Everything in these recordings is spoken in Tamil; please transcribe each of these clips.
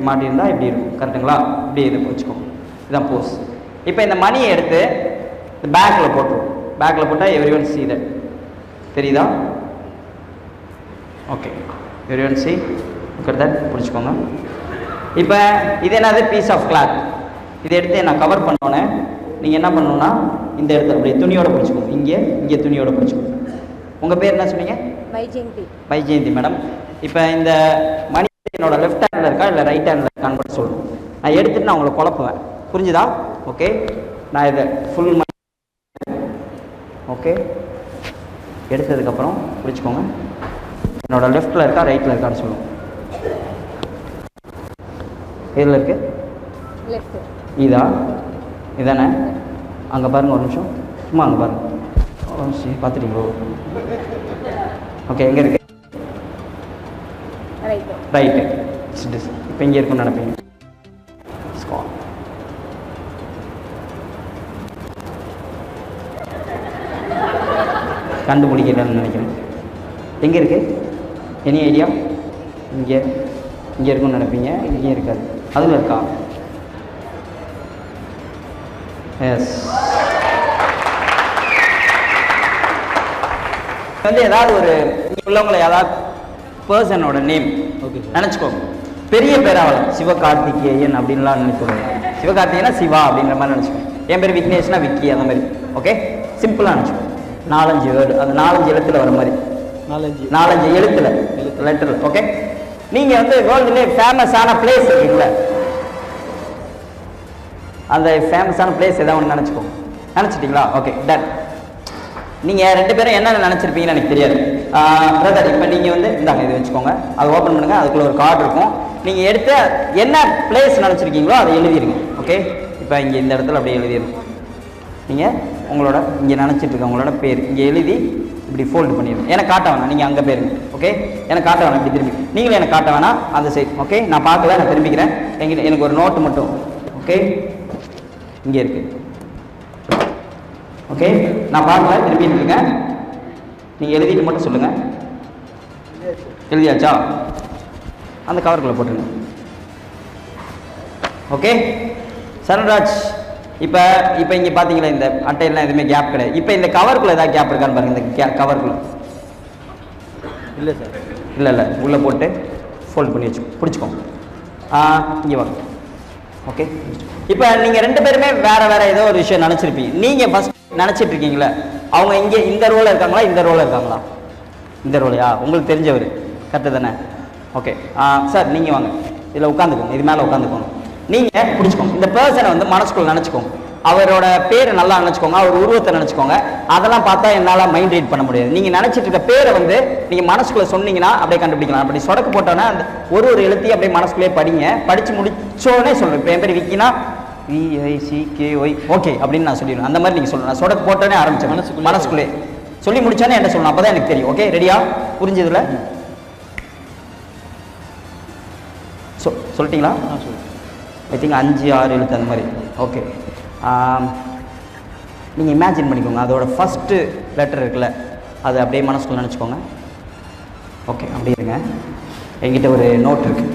மாட்டியிருந்தால் இப்படி இருக்கும். கரெக்டுங்களா? இப்படி இருக்கு வச்சுக்கோங்க. இதுதான் போஸ். இப்போ இந்த மணியை எடுத்து இந்த பேக்கில் போட்டுருவோம். பேக்கில் போட்டால் எவ்ரி ஒன் சி தட். தெரியுதா? Okay, everyone see that. பிடிச்சிக்கோங்க. இப்போ இது என்னது? Piece of cloth. இதை எடுத்து நான் கவர் பண்ணோன்னே நீங்கள் என்ன பண்ணணுன்னா இந்த இடத்துல அப்படியே துணியோட பிடிச்சிக்கோங்க. இங்கே துணியோட பிடிச்சிக்கோங்க. உங்கள் பேர் என்ன சொன்னீங்க? வைஜெயந்தி. வைஜெயந்தி மேடம். இப்போ இந்த மணி என்னோட லெஃப்ட் ஹேண்டில் இருக்கா இல்லை ரைட் ஹேண்டில் இருக்கான்னு கூட சொல்லணும். நான் எடுத்துகிட்டு நான் உங்களை குழப்புவேன். புரிஞ்சுதா? ஓகே, நான் இதை ஃபுல் மணி ஓகே எடுத்ததுக்கப்புறம் பிடிச்சிக்கோங்க. என்னோட லெஃப்ட்டில் இருக்கா ரைட்டில் இருக்கான்னு சொல்லுவோம். எதில் இருக்கு? இதா? இதானே? அங்கே பாருங்கள், ஒரு நிமிஷம் சும்மா அங்கே பாருங்கள். பார்த்துட்டீங்களோ? ஓகே, எங்கே இருக்கு? ரைட்டு. இப்போ இங்கே இருக்குன்னு நினைப்பீங்க. கண்டுபிடிக்கலன்னு நினைக்கிறேன். எங்கே இருக்கு? Any idea? இங்கே இருக்குன்னு நினைப்பீங்க. இங்கேயும் இருக்காது. அதில் இருக்கா? எஸ். வந்து ஏதாவது ஒரு உள்ளவங்களை ஏதாவது பர்சனோட நேம் நினச்சிக்கோங்க. பெரிய பேராகல, சிவகார்த்திகேயன் அப்படின்லாம் நினைச்சுக்கோங்க. சிவகார்த்திகேயனா சிவா அப்படின்ற மாதிரி நினச்சிக்கோங்க. என் பேர் விக்னேஷ்னா விக்கி, அந்த மாதிரி. ஓகே, சிம்பிளாக நினச்சிக்கோங்க. 4-5 வேர்டு, அது 4-5 எழுத்துல வர மாதிரி. 4-5 எழுத்துல லெட்டர். ஓகே, நீங்கள் வந்து வேர்ல்டுலேயே ஃபேமஸான பிளேஸ் இருக்குங்களா? அந்த ஃபேமஸான பிளேஸ் ஏதாவது ஒன்று நினச்சிக்கோங்க. நினச்சிட்டிங்களா? Okay, done. நீங்கள் 2 பேரும் என்ன நினச்சிருப்பீங்கன்னு எனக்கு தெரியாது. பிரதர், இப்போ நீங்கள் வந்து இந்தாங்க இது வச்சுக்கோங்க. அதை ஓப்பன் பண்ணுங்கள். அதுக்குள்ளே ஒரு கார்டு இருக்கும். நீங்கள் எடுத்து என்ன பிளேஸ் நினச்சிருக்கீங்களோ அதை எழுதிருங்க. ஓகே, இப்போ இங்கே இந்த இடத்துல அப்படியே எழுதிருங்க. நீங்கள் உங்களோட இங்கே நினச்சிட்ருக்க உங்களோட பேர் இங்கே எழுதி இப்படி ஃபோல்டு பண்ணிடுங்க. எனக்கு காட்ட வேணாம், நீங்கள் அங்கே போயிருங்க. ஓகே, எனக்கு காட்ட வேணாம், இப்படி திரும்பி. நீங்களும் எனக்கு காட்ட வேணாம் அந்த சைட். ஓகே, நான் பார்க்கல, நான் திரும்பிக்கிறேன். எனக்கு ஒரு நோட்டு மட்டும். ஓகே, இங்கே இருக்குது. ஓகே, நான் பார்க்கல, திரும்பிட்டு இருக்கேன். நீங்கள் எழுதிட்டு மட்டும் சொல்லுங்கள். எழுதியாச்சா? அந்த கவருக்குள்ளே போட்டுருங்க. ஓகே சரண்ராஜ், இப்போ இங்கே பார்த்தீங்களா இந்த அட்டையெல்லாம் எதுவுமே கேப் கிடையாது. இப்போ இந்த கவருக்குள்ளே ஏதாவது கேப் இருக்கான்னு பாருங்கள். இந்த கவருக்குள்ளே இல்லை சார். இல்லை உள்ளே போட்டு ஃபோல்ட் பண்ணி வச்சு பிடிச்சிக்கோங்க. இங்கே வாங்க. ஓகே, இப்போ நீங்கள் 2 பேருமே வேறு ஏதோ ஒரு விஷயம் நினச்சிருப்பீங்க. நீங்கள் ஃபஸ்ட் நினச்சிட்டு இருக்கீங்களே, அவங்க இங்கே இந்த ரோலில் இருக்காங்களா இந்த ரோலில் இருக்காங்களா? இந்த ரோலையா? உங்களுக்கு தெரிஞ்சவர் கரெக்டு தானே? ஓகே, சார் நீங்கள் வாங்க, இதில் உட்காந்துக்கோங்க. இது மேலே உட்காந்துக்கோங்க. நீங்கள் பிடிச்சிக்கோங்க. இந்த பர்சனை வந்து மனசுக்குள்ள நினச்சிக்கோங்க. அவரோட பேரை நல்லா நினச்சிக்கோங்க. அவர் உருவத்தை நினச்சிக்கோங்க. அதெல்லாம் பார்த்தா என்னால் மைண்ட் ரீட் பண்ண முடியாது. நீங்கள் நினச்சிட்டு இருக்க பேரை வந்து நீங்கள் மனசுக்குள்ளே சொன்னீங்கன்னா அப்படியே கண்டுபிடிக்கலாம். அப்படி சொடக்கு போட்டோன்னா அந்த ஒரு எழுத்தையும் அப்படியே மனசுக்குள்ளே படிங்க. படித்து முடிச்சோடனே சொல்கிறேன். இப்போ என் பேர் விக்கினா VICKY ஓகே அப்படின்னு நான் சொல்லிடுவேன். அந்த மாதிரி நீங்கள் சொல்லணும். நான் சொடக்கு போட்டோன்னே ஆரம்பிச்சேன். மனசுக்குள்ளே சொல்லி முடிச்சோன்னே என்ன சொல்லணும், அப்போ தான் எனக்கு தெரியும். ஓகே, ரெடியா? புரிஞ்சதில்ல? சொல்லிட்டீங்களா? ஐ திங்க் 5-6 எழுத்து அந்த மாதிரி. ஓகே, நீங்கள் இமேஜின் பண்ணிக்கோங்க. அதோட ஃபஸ்ட்டு லெட்டர் இருக்குல்ல, அது அப்படியே மனசுக்குள்ள நினச்சிக்கோங்க. ஓகே, அப்படியே இருங்க. என்கிட்ட ஒரு நோட் இருக்குது.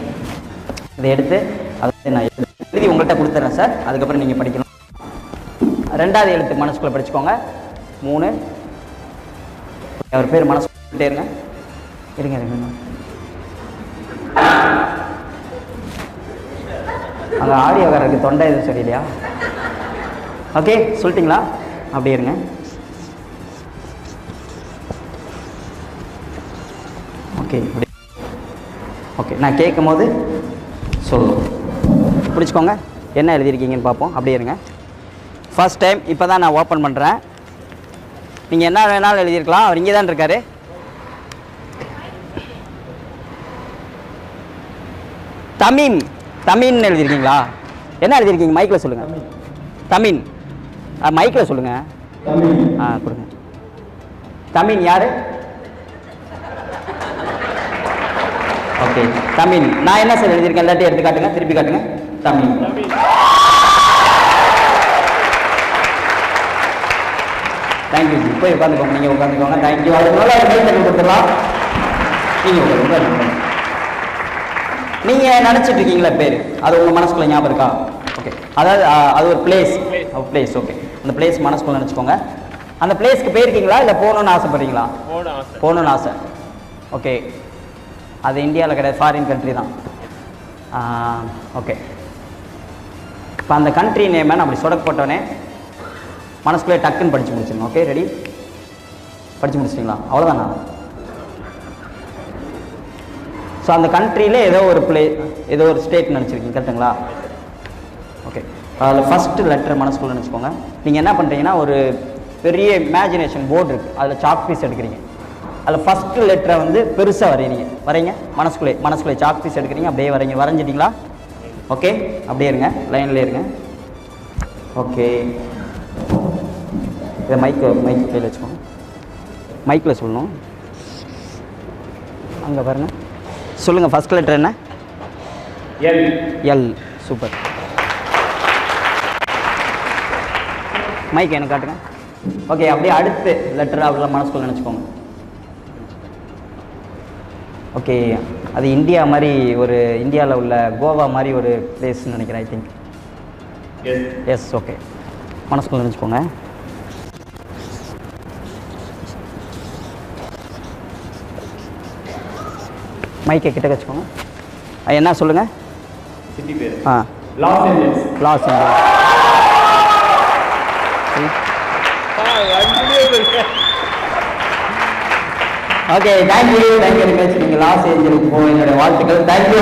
இதை எடுத்து அதை நான் எழுதி உங்கள்கிட்ட கொடுத்துட்றேன் சார். அதுக்கப்புறம் நீங்கள் படிக்கலாம். 2வது எழுத்து மனசுக்குள்ளே படிச்சுக்கோங்க. 3. அவர் பேர் மனசுக்குள்ளே இருங்க. இருங்க. அங்கே ஆடியோக்காரருக்கு தொண்டை எதுவும் சரியில்லையா? ஓகே, சொல்லிட்டீங்களா? அப்படியே இருங்க. ஓகே, ஓகே, நான் கேட்கும் போது சொல்லுவோம். பிடிச்சிக்கோங்க. என்ன எழுதியிருக்கீங்கன்னு பார்ப்போம். அப்படியே இருங்க. ஃபர்ஸ்ட் டைம் இப்போ தான் நான் ஓப்பன் பண்ணுறேன். நீங்கள் என்ன வேணாலும் எழுதியிருக்கலாம். அவர் இங்கே தான் இருக்கார். தமிழ்னு எழுதியிருக்கீங்களா? என்ன எழுதியிருக்கீங்க? மைக்கில் சொல்லுங்கள். தமிழ் மைக்கில் சொல்லுங்கள். கொடுங்க. தமிழ் யார்? ஓகே, தமிழ். நான் என்ன சார் எழுதியிருக்கேன்? எல்லாத்தையும் எடுத்து காட்டுங்க, திருப்பி காட்டுங்க. தமிழ். தேங்க்யூ ஜி. போய் உட்காந்துக்கோங்க. நீங்கள் உட்காந்துக்கோங்க. தேங்க்யூ. அதுக்கு மேலே கொடுத்துடலாம். நீங்கள் உட்காந்து நீங்கள் நினச்சிட்டு இருக்கீங்களா பேர்? அது உங்கள் மனசுக்குள்ள ஞாபகம் இருக்கா? ஓகே, அதாவது அது ஒரு பிளேஸ். ஓகே, அந்த பிளேஸ் மனசுக்குள்ள நினச்சிக்கோங்க. அந்த பிளேஸ்க்கு போயிருக்கீங்களா இல்லை போகணுன்னு ஆசைப்படுறீங்களா? போகணுன்னு ஆசை. ஓகே, அது இந்தியாவில் கிடையாது, ஃபாரின் கண்ட்ரி தான். ஓகே, இப்போ அந்த கண்ட்ரி நேமை நான் அப்படி சொடக்கு போட்டோன்னே மனசுக்குள்ளே டக்குன்னு படித்து முடிச்சிடணும். Okay, ready? படித்து முடிச்சிட்டிங்களா? அவ்வளோதானா? ஸோ அந்த கண்ட்ரியில் ஏதோ ஒரு ஸ்டேட் நினச்சிருக்கீங்க, கரெக்டுங்களா? ஓகே, அதில் ஃபஸ்ட்டு லெட்டர் மனசுக்குள்ளே நினச்சிக்கோங்க. நீங்கள் என்ன பண்ணுறீங்கன்னா, ஒரு பெரிய இமேஜினேஷன் போர்டு இருக்குது, அதில் சாக் பீஸ் எடுக்கிறீங்க. அதில் ஃபஸ்ட்டு லெட்டரை வந்து பெருசாக வரைங்க. மனசுக்குள்ளே சாக் பீஸ் எடுக்கிறீங்க, அப்படியே வரைஞ்சிட்டிங்களா? ஓகே, அப்படியே இருங்க, லைன்லேயே இருங்க. ஓகே, இதை மைக்கு கையில் வச்சுக்கோங்க. மைக்கில் சொல்லணும். அங்கே பாருங்க, சொல்லுங்கள். ஃபஸ்ட் லெட்டர் என்ன? எல். சூப்பர். மைக் எனக்கு காட்டுங்க. ஓகே, அப்படியே அடுத்து லெட்டர் அப்படிலாம் மனசுக்குள்ள நினச்சிக்கோங்க. ஓகே, அது இந்தியா மாதிரி இந்தியாவில் உள்ள கோவா மாதிரி ஒரு பிளேஸ்ன்னு நினைக்கிறேன், ஐ திங்க். எஸ். ஓகே, மனசுக்குள்ள நினச்சிக்கோங்க. மைக்கை கிட்ட வச்சுக்கோங்க. என்ன சொல்லுங்கள்? சிட்டி பேர். Los Angeles. Okay, thank you very much. நீங்கள் லாஸ் ஏஞ்சலுக்கு போக என்னுடைய வாழ்த்துக்கள். தேங்க்யூ.